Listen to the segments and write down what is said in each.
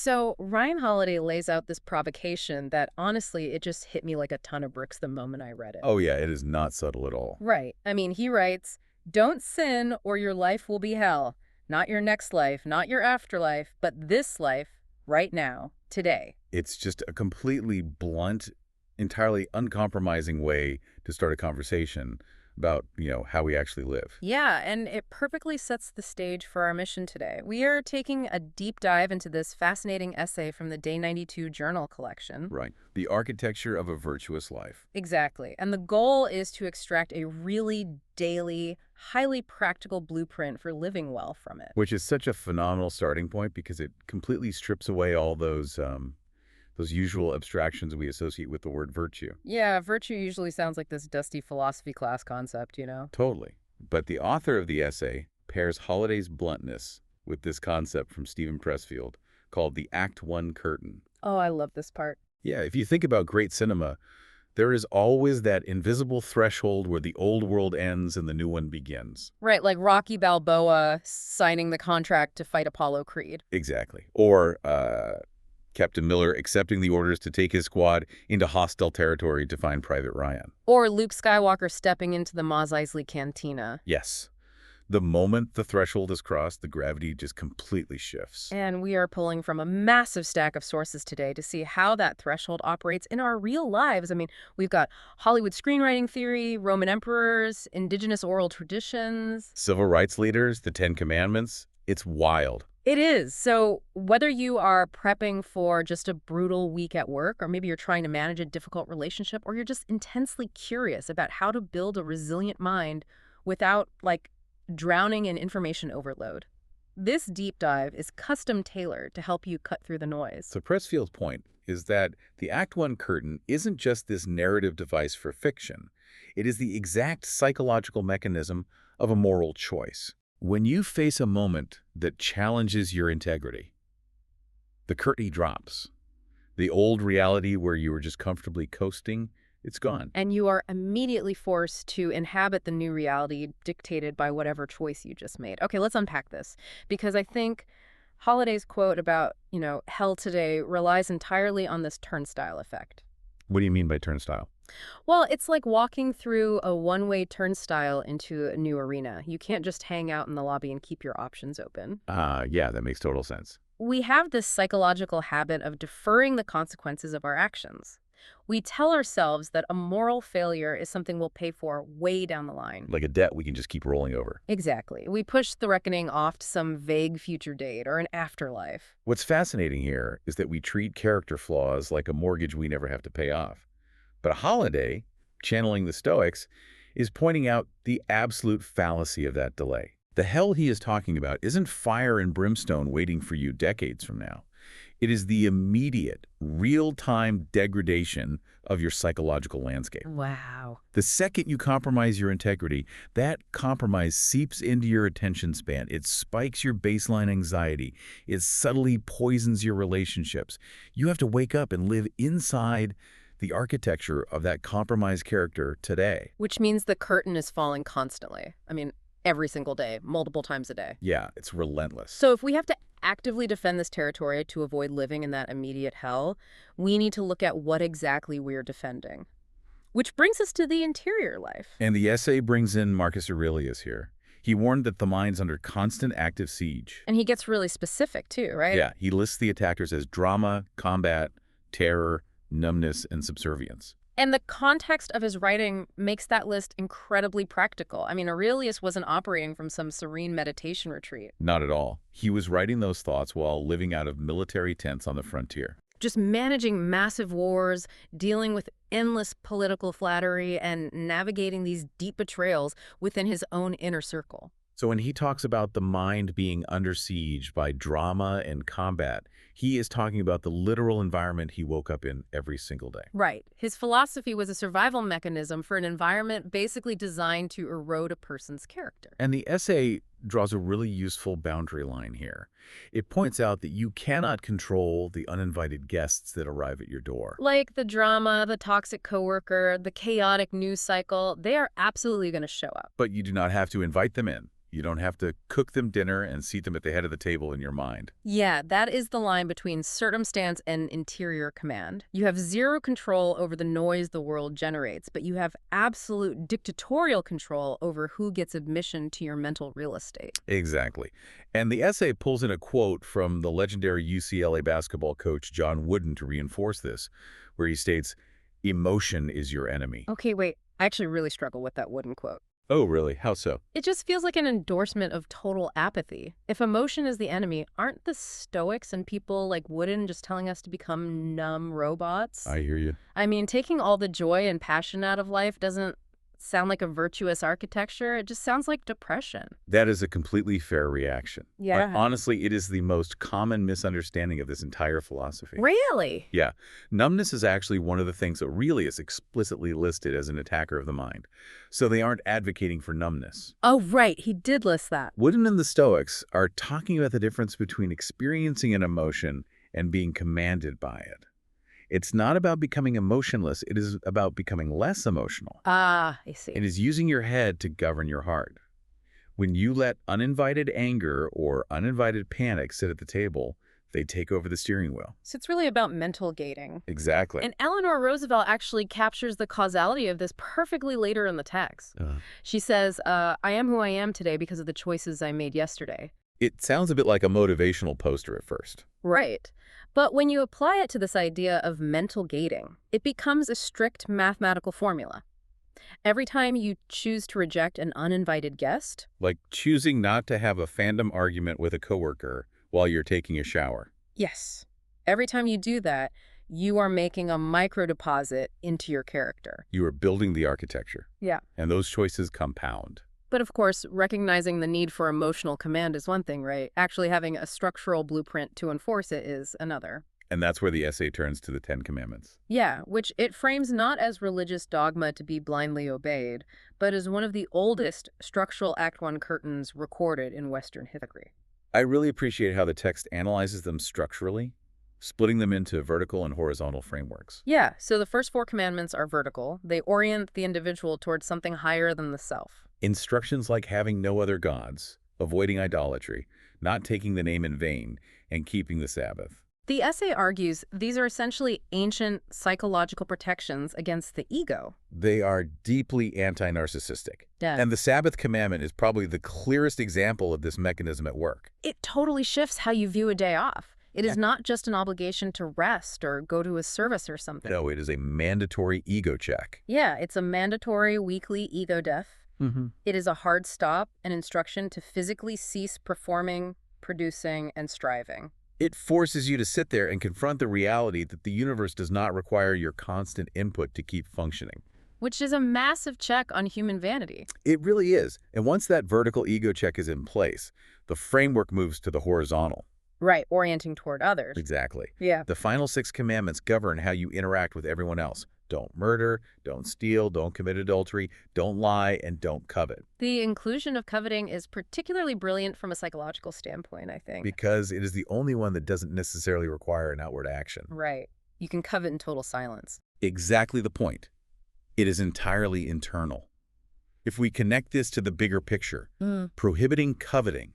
So Ryan Holiday lays out this provocation that honestly, it just hit me like a ton of bricks the moment I read it. Oh yeah, it is not subtle at all. Right. I mean, he writes, "Don't sin or your life will be hell. Not your next life, not your afterlife, but this life, right now, today." It's just a completely blunt, entirely uncompromising way to start a conversation about, how we actually live. Yeah, and it perfectly sets the stage for our mission today. We are taking a deep dive into this fascinating essay from the Day 92 Journal collection. Right. The architecture of a virtuous life. Exactly. And the goal is to extract a really daily, highly practical blueprint for living well from it. Which is such a phenomenal starting point because it completely strips away all those usual abstractions we associate with the word virtue. Yeah, virtue usually sounds like this dusty philosophy class concept. Totally. But the author of the essay pairs Holliday's bluntness with this concept from Stephen Pressfield called the Act One curtain. Oh, I love this part. Yeah, if you think about great cinema, there is always that invisible threshold where the old world ends and the new one begins. Right, like Rocky Balboa signing the contract to fight Apollo Creed. Exactly. Or Captain Miller accepting the orders to take his squad into hostile territory to find Private Ryan. Or Luke Skywalker stepping into the Mos Eisley Cantina. Yes. The moment the threshold is crossed, the gravity just completely shifts. And we are pulling from a massive stack of sources today to see how that threshold operates in our real lives. I mean, we've got Hollywood screenwriting theory, Roman emperors, indigenous oral traditions. Civil rights leaders, the Ten Commandments, it's wild. It is. So whether you are prepping for just a brutal week at work, or maybe you're trying to manage a difficult relationship, or you're just intensely curious about how to build a resilient mind without, drowning in information overload, this deep dive is custom tailored to help you cut through the noise. So Pressfield's point is that the Act One curtain isn't just this narrative device for fiction. It is the exact psychological mechanism of a moral choice. When you face a moment that challenges your integrity, the curtain drops. The old reality where you were just comfortably coasting, it's gone. And you are immediately forced to inhabit the new reality dictated by whatever choice you just made. Okay, let's unpack this, because I think Holiday's quote about, hell today relies entirely on this turnstile effect. What do you mean by turnstile? Well, it's like walking through a one-way turnstile into a new arena. You can't just hang out in the lobby and keep your options open. Yeah, that makes total sense. We have this psychological habit of deferring the consequences of our actions. We tell ourselves that a moral failure is something we'll pay for way down the line. Like a debt we can just keep rolling over. Exactly. We push the reckoning off to some vague future date or an afterlife. What's fascinating here is that we treat character flaws like a mortgage we never have to pay off. But Holiday, channeling the Stoics, is pointing out the absolute fallacy of that delay. The hell he is talking about isn't fire and brimstone waiting for you decades from now. It is the immediate, real-time degradation of your psychological landscape. Wow. The second you compromise your integrity, that compromise seeps into your attention span. It spikes your baseline anxiety. It subtly poisons your relationships. You have to wake up and live inside the architecture of that compromised character today. Which means the curtain is falling constantly. I mean, every single day, multiple times a day. Yeah, it's relentless. So if we have to actively defend this territory to avoid living in that immediate hell, we need to look at what exactly we're defending. Which brings us to the interior life. And the essay brings in Marcus Aurelius here. He warned that the mind's under constant active siege. And he gets really specific too, right? Yeah, he lists the attackers as drama, combat, terror, numbness, and subservience. And the context of his writing makes that list incredibly practical. I mean, Aurelius wasn't operating from some serene meditation retreat. Not at all. He was writing those thoughts while living out of military tents on the frontier. Just managing massive wars, dealing with endless political flattery, and navigating these deep betrayals within his own inner circle. So when he talks about the mind being under siege by drama and combat, he is talking about the literal environment he woke up in every single day. Right. His philosophy was a survival mechanism for an environment basically designed to erode a person's character. And the essay draws a really useful boundary line here. It points out that you cannot control the uninvited guests that arrive at your door. Like the drama, the toxic coworker, the chaotic news cycle, they are absolutely going to show up. But you do not have to invite them in. You don't have to cook them dinner and seat them at the head of the table in your mind. Yeah, that is the line between circumstance and interior command. You have zero control over the noise the world generates, but you have absolute dictatorial control over who gets admission to your mental real estate. Exactly. And the essay pulls in a quote from the legendary UCLA basketball coach John Wooden to reinforce this, where he states, "Emotion is your enemy." Okay, wait. I actually really struggle with that Wooden quote. Oh, really? How so? It just feels like an endorsement of total apathy. If emotion is the enemy, aren't the Stoics and people like Wooden just telling us to become numb robots? I hear you. I mean, taking all the joy and passion out of life doesn't sound like a virtuous architecture. It just sounds like depression. That is a completely fair reaction. Yeah. Honestly, it is the most common misunderstanding of this entire philosophy. Really? Yeah. Numbness is actually one of the things Aurelius explicitly listed as an attacker of the mind. So they aren't advocating for numbness. Oh, right. He did list that. Wooden and the Stoics are talking about the difference between experiencing an emotion and being commanded by it. It's not about becoming emotionless. It is about becoming less emotional. Ah, I see. It is using your head to govern your heart. When you let uninvited anger or uninvited panic sit at the table, they take over the steering wheel. So it's really about mental gating. Exactly. And Eleanor Roosevelt actually captures the causality of this perfectly later in the text. She says, I am who I am today because of the choices I made yesterday. It sounds a bit like a motivational poster at first. Right. But when you apply it to this idea of mental gating, it becomes a strict mathematical formula. Every time you choose to reject an uninvited guest, Like choosing not to have a fandom argument with a coworker while you're taking a shower. yes, every time you do that, you are making a micro deposit into your character. You are building the architecture. Yeah. And those choices compound. But of course, recognizing the need for emotional command is one thing, right? Actually having a structural blueprint to enforce it is another. And that's where the essay turns to the Ten Commandments. Yeah, which it frames not as religious dogma to be blindly obeyed, but as one of the oldest structural Act One curtains recorded in Western history. I really appreciate how the text analyzes them structurally, splitting them into vertical and horizontal frameworks. Yeah, so the first four commandments are vertical. They orient the individual towards something higher than the self. Instructions like having no other gods, avoiding idolatry, not taking the name in vain, and keeping the Sabbath. The essay argues these are essentially ancient psychological protections against the ego. They are deeply anti-narcissistic. Yeah. And the Sabbath commandment is probably the clearest example of this mechanism at work. It totally shifts how you view a day off. It is not just an obligation to rest or go to a service or something. No, it is a mandatory ego check. Yeah, it's a mandatory weekly ego death. It is a hard stop, an instruction to physically cease performing, producing, and striving. It forces you to sit there and confront the reality that the universe does not require your constant input to keep functioning. Which is a massive check on human vanity. It really is. And once that vertical ego check is in place, the framework moves to the horizontal. Right, orienting toward others. Exactly. Yeah. The final 6 commandments govern how you interact with everyone else. Don't murder, don't steal, don't commit adultery, don't lie, and don't covet. The inclusion of coveting is particularly brilliant from a psychological standpoint, I think. Because it is the only one that doesn't necessarily require an outward action. Right. You can covet in total silence. Exactly the point. It is entirely internal. If we connect this to the bigger picture, prohibiting coveting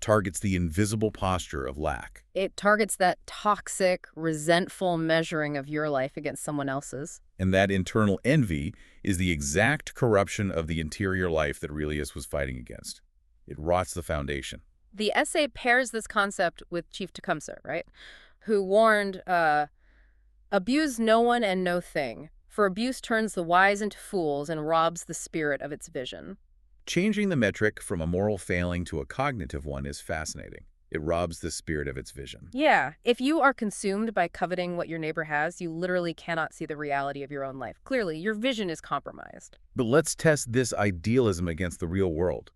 targets the invisible posture of lack. It targets that toxic, resentful measuring of your life against someone else's. And that internal envy is the exact corruption of the interior life that Aurelius was fighting against. It rots the foundation. The essay pairs this concept with Chief Tecumseh, right? Who warned, abuse no one and no thing, for abuse turns the wise into fools and robs the spirit of its vision. Changing the metric from a moral failing to a cognitive one is fascinating. It robs the spirit of its vision. Yeah, if you are consumed by coveting what your neighbor has, you literally cannot see the reality of your own life. Clearly, your vision is compromised. But let's test this idealism against the real world,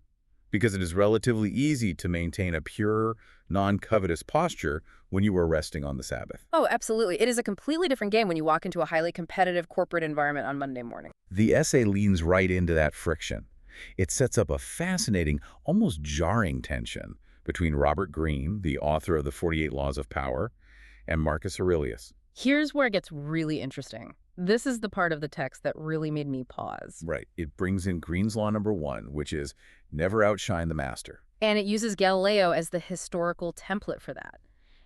because it is relatively easy to maintain a pure, non-covetous posture when you are resting on the Sabbath. Oh, absolutely. It is a completely different game when you walk into a highly competitive corporate environment on Monday morning. The essay leans right into that friction. It sets up a fascinating, almost jarring tension between Robert Greene, the author of the 48 Laws of Power, and Marcus Aurelius. Here's where it gets really interesting. This is the part of the text that really made me pause. Right. It brings in Greene's Law number 1, which is never outshine the master. And it uses Galileo as the historical template for that.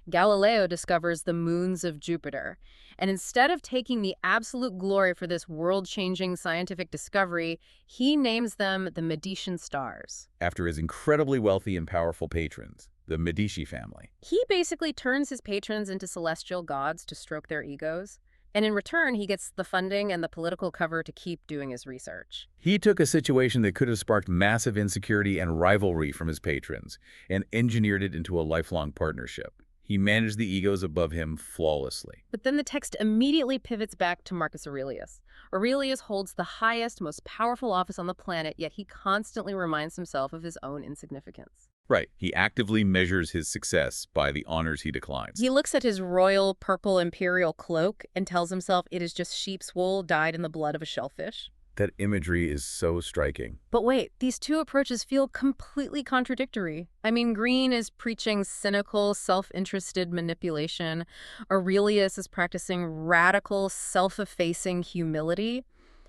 Galileo discovers the moons of Jupiter. And instead of taking the absolute glory for this world-changing scientific discovery, he names them the Medicean stars. After his incredibly wealthy and powerful patrons, the Medici family. He basically turns his patrons into celestial gods to stroke their egos. And in return, he gets the funding and the political cover to keep doing his research. He took a situation that could have sparked massive insecurity and rivalry from his patrons and engineered it into a lifelong partnership. He managed the egos above him flawlessly. But then the text immediately pivots back to Marcus Aurelius. Aurelius holds the highest, most powerful office on the planet, yet he constantly reminds himself of his own insignificance. Right. He actively measures his success by the honors he declines. He looks at his royal purple imperial cloak and tells himself it is just sheep's wool dyed in the blood of a shellfish. That imagery is so striking. But wait, these two approaches feel completely contradictory. I mean, Greene is preaching cynical, self-interested manipulation. Aurelius is practicing radical, self-effacing humility.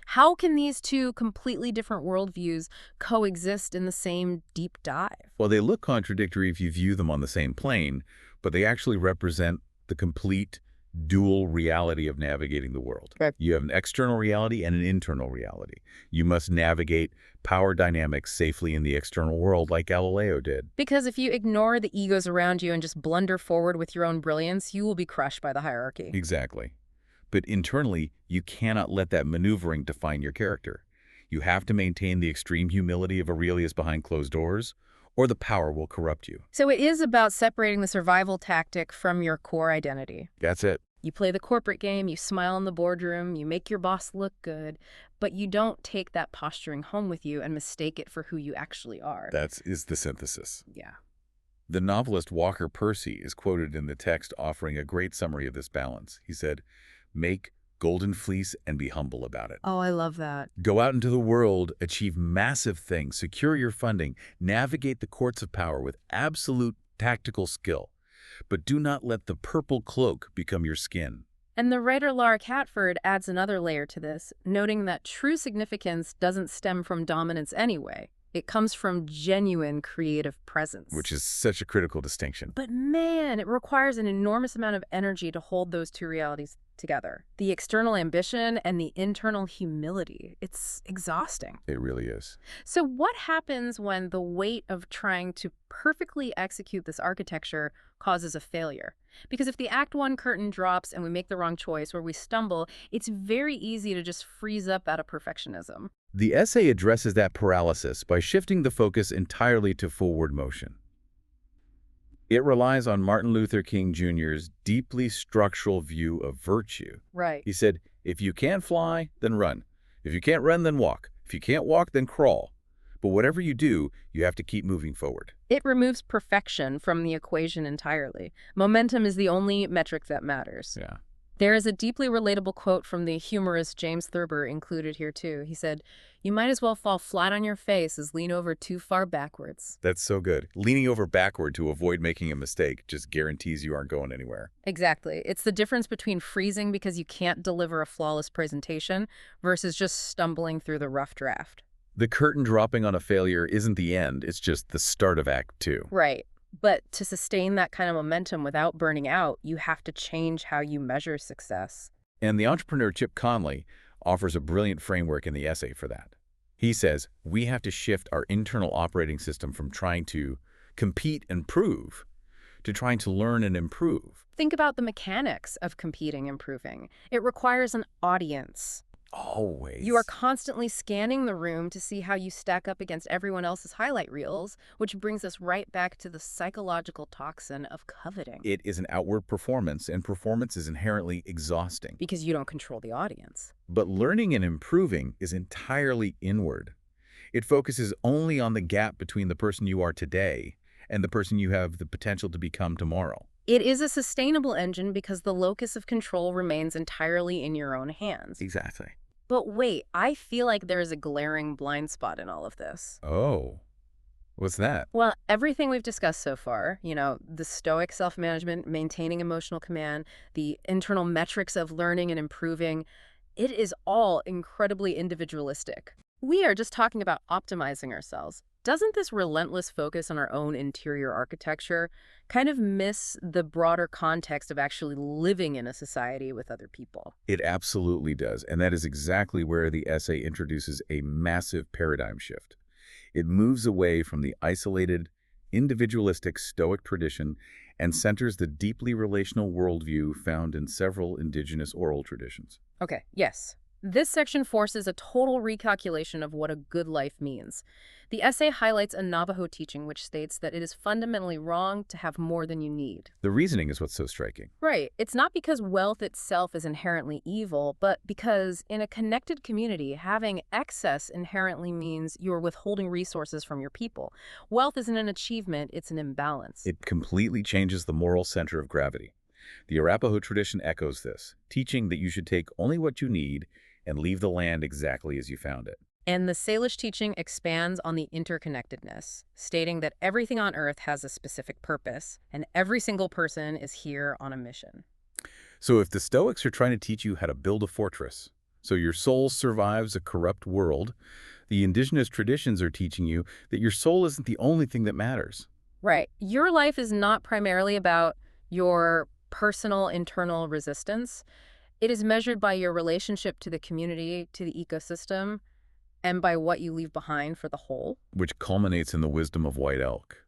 How can these two completely different worldviews coexist in the same deep dive? Well, they look contradictory if you view them on the same plane, but they actually represent the complete dual reality of navigating the world. Right. You have an external reality and an internal reality. You must navigate power dynamics safely in the external world like Galileo did. Because if you ignore the egos around you and just blunder forward with your own brilliance, you will be crushed by the hierarchy. Exactly. But internally, you cannot let that maneuvering define your character. You have to maintain the extreme humility of Aurelius behind closed doors, or the power will corrupt you. So it is about separating the survival tactic from your core identity. That's it. You play the corporate game, you smile in the boardroom, you make your boss look good, but you don't take that posturing home with you and mistake it for who you actually are. That is the synthesis. Yeah. The novelist Walker Percy is quoted in the text offering a great summary of this balance. He said, "Make golden fleece and be humble about it. Oh, I love that. Go out into the world, achieve massive things, secure your funding, navigate the courts of power with absolute tactical skill. But do not let the purple cloak become your skin." And the writer Laura Catford adds another layer to this, noting that true significance doesn't stem from dominance anyway. It comes from genuine creative presence. Which is such a critical distinction. But man, it requires an enormous amount of energy to hold those two realities together. The external ambition and the internal humility. It's exhausting. It really is. So what happens when the weight of trying to perfectly execute this architecture causes a failure? Because if the Act 1 curtain drops and we make the wrong choice or we stumble, it's very easy to just freeze up out of perfectionism. The essay addresses that paralysis by shifting the focus entirely to forward motion. It relies on Martin Luther King Jr.'s deeply structural view of virtue. Right. He said, if you can't fly, then run. If you can't run, then walk. If you can't walk, then crawl. But whatever you do, you have to keep moving forward. It removes perfection from the equation entirely. Momentum is the only metric that matters. Yeah. There is a deeply relatable quote from the humorist James Thurber included here too. He said, "You might as well fall flat on your face as lean over too far backwards." That's so good. Leaning over backward to avoid making a mistake just guarantees you aren't going anywhere. Exactly. It's the difference between freezing because you can't deliver a flawless presentation versus just stumbling through the rough draft. The curtain dropping on a failure isn't the end, it's just the start of Act 2. Right. But to sustain that kind of momentum without burning out, you have to change how you measure success. And the entrepreneur Chip Conley offers a brilliant framework in the essay for that. He says, we have to shift our internal operating system from trying to compete and prove to trying to learn and improve. Think about the mechanics of competing and proving. It requires an audience. Always. You are constantly scanning the room to see how you stack up against everyone else's highlight reels, which brings us right back to the psychological toxin of coveting. It is an outward performance, and performance is inherently exhausting. Because you don't control the audience. But learning and improving is entirely inward. It focuses only on the gap between the person you are today and the person you have the potential to become tomorrow. It is a sustainable engine because the locus of control remains entirely in your own hands. Exactly. But wait, I feel like there is a glaring blind spot in all of this. Oh, what's that? Well, everything we've discussed so far, the stoic self-management, maintaining emotional command, the internal metrics of learning and improving, it is all incredibly individualistic. We are just talking about optimizing ourselves. Doesn't this relentless focus on our own interior architecture kind of miss the broader context of actually living in a society with other people? It absolutely does, and that is exactly where the essay introduces a massive paradigm shift. It moves away from the isolated, individualistic Stoic tradition and centers the deeply relational worldview found in several indigenous oral traditions. Okay, yes. This section forces a total recalculation of what a good life means. The essay highlights a Navajo teaching which states that it is fundamentally wrong to have more than you need. The reasoning is what's so striking. Right. It's not because wealth itself is inherently evil, but because in a connected community, having excess inherently means you're withholding resources from your people. Wealth isn't an achievement, it's an imbalance. It completely changes the moral center of gravity. The Arapaho tradition echoes this, teaching that you should take only what you need and leave the land exactly as you found it. And the Salish teaching expands on the interconnectedness, stating that everything on Earth has a specific purpose, and every single person is here on a mission. So if the Stoics are trying to teach you how to build a fortress, so your soul survives a corrupt world, the indigenous traditions are teaching you that your soul isn't the only thing that matters. Right. Your life is not primarily about your personal internal resistance. It is measured by your relationship to the community, to the ecosystem, and by what you leave behind for the whole. Which culminates in the wisdom of White Elk.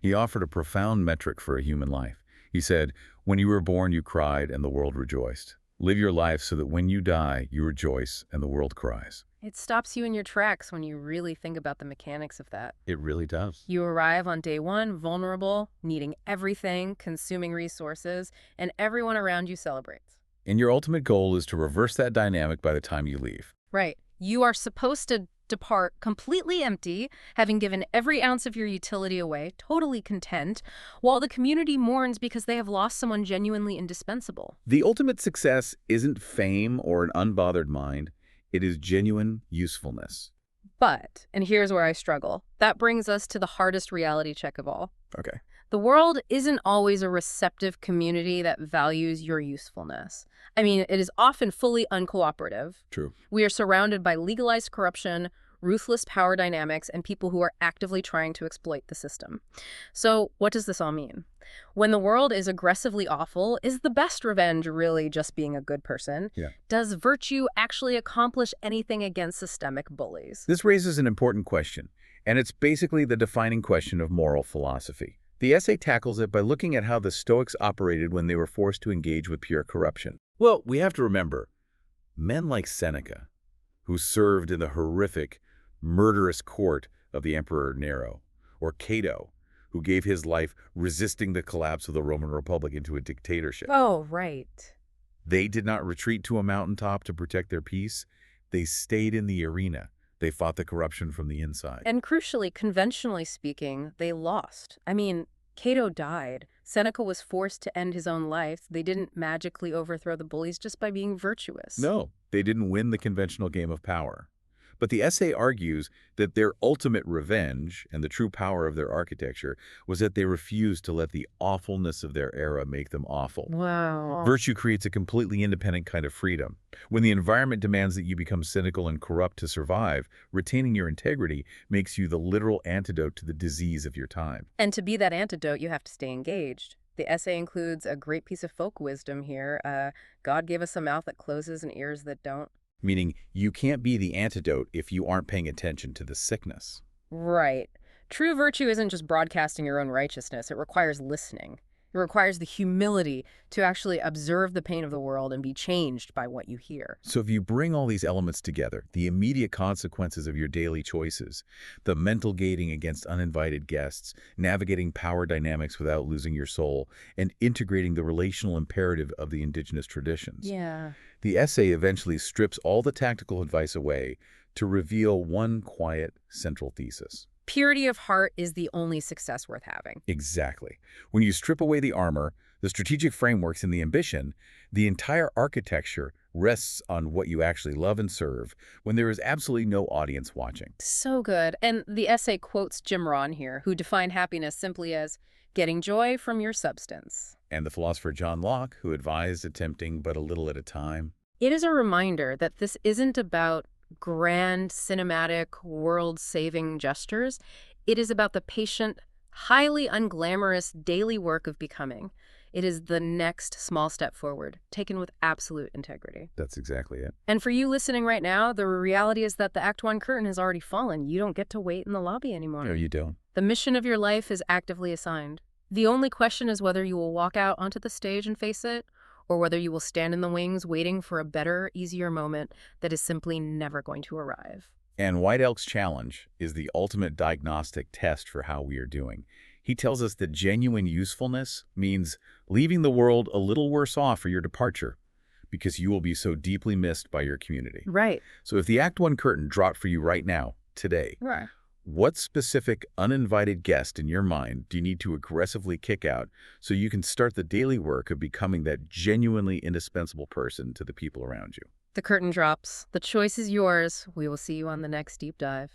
He offered a profound metric for a human life. He said, "When you were born, you cried, and the world rejoiced. Live your life so that when you die, you rejoice, and the world cries." It stops you in your tracks when you really think about the mechanics of that. It really does. You arrive on day one, vulnerable, needing everything, consuming resources, and everyone around you celebrates. And your ultimate goal is to reverse that dynamic by the time you leave. Right. You are supposed to depart completely empty, having given every ounce of your utility away, totally content, while the community mourns because they have lost someone genuinely indispensable. The ultimate success isn't fame or an unbothered mind. It is genuine usefulness. But, and here's where I struggle, that brings us to the hardest reality check of all. Okay. The world isn't always a receptive community that values your usefulness. I mean, it is often fully uncooperative. True. We are surrounded by legalized corruption, ruthless power dynamics, and people who are actively trying to exploit the system. So what does this all mean? When the world is aggressively awful, is the best revenge really just being a good person? Yeah. Does virtue actually accomplish anything against systemic bullies? This raises an important question, and it's basically the defining question of moral philosophy. The essay tackles it by looking at how the Stoics operated when they were forced to engage with pure corruption. Well, we have to remember, men like Seneca, who served in the horrific, murderous court of the Emperor Nero, or Cato, who gave his life resisting the collapse of the Roman Republic into a dictatorship. Oh, right. They did not retreat to a mountaintop to protect their peace. They stayed in the arena. They fought the corruption from the inside. And crucially, conventionally speaking, they lost. I mean, Cato died. Seneca was forced to end his own life. They didn't magically overthrow the bullies just by being virtuous. No, they didn't win the conventional game of power. But the essay argues that their ultimate revenge and the true power of their architecture was that they refused to let the awfulness of their era make them awful. Wow. Virtue creates a completely independent kind of freedom. When the environment demands that you become cynical and corrupt to survive, retaining your integrity makes you the literal antidote to the disease of your time. And to be that antidote, you have to stay engaged. The essay includes a great piece of folk wisdom here. God gave us a mouth that closes and ears that don't. Meaning, you can't be the antidote if you aren't paying attention to the sickness. Right. True virtue isn't just broadcasting your own righteousness. It requires listening. It requires the humility to actually observe the pain of the world and be changed by what you hear. So if you bring all these elements together, the immediate consequences of your daily choices, the mental gating against uninvited guests, navigating power dynamics without losing your soul, and integrating the relational imperative of the indigenous traditions. Yeah. The essay eventually strips all the tactical advice away to reveal one quiet central thesis. Purity of heart is the only success worth having. Exactly. When you strip away the armor, The strategic frameworks and the ambition, the entire architecture rests on what you actually love and serve when there is absolutely no audience watching. So good. And the essay quotes Jim Rohn here, who defined happiness simply as getting joy from your substance. And the philosopher John Locke, who advised attempting but a little at a time. It is a reminder that this isn't about grand, cinematic, world-saving gestures. It is about the patient, highly unglamorous daily work of becoming. It is the next small step forward, taken with absolute integrity. That's exactly it. And for you listening right now, the reality is that the Act One curtain has already fallen. You don't get to wait in the lobby anymore. No, you don't. The mission of your life is actively assigned. The only question is whether you will walk out onto the stage and face it, or whether you will stand in the wings waiting for a better, easier moment that is simply never going to arrive. And White Elk's challenge is the ultimate diagnostic test for how we are doing. He tells us that genuine usefulness means leaving the world a little worse off for your departure because you will be so deeply missed by your community. Right. So if the Act One curtain dropped for you right now, today, Right. what specific uninvited guest in your mind do you need to aggressively kick out so you can start the daily work of becoming that genuinely indispensable person to the people around you? The curtain drops. The choice is yours. We will see you on the next deep dive.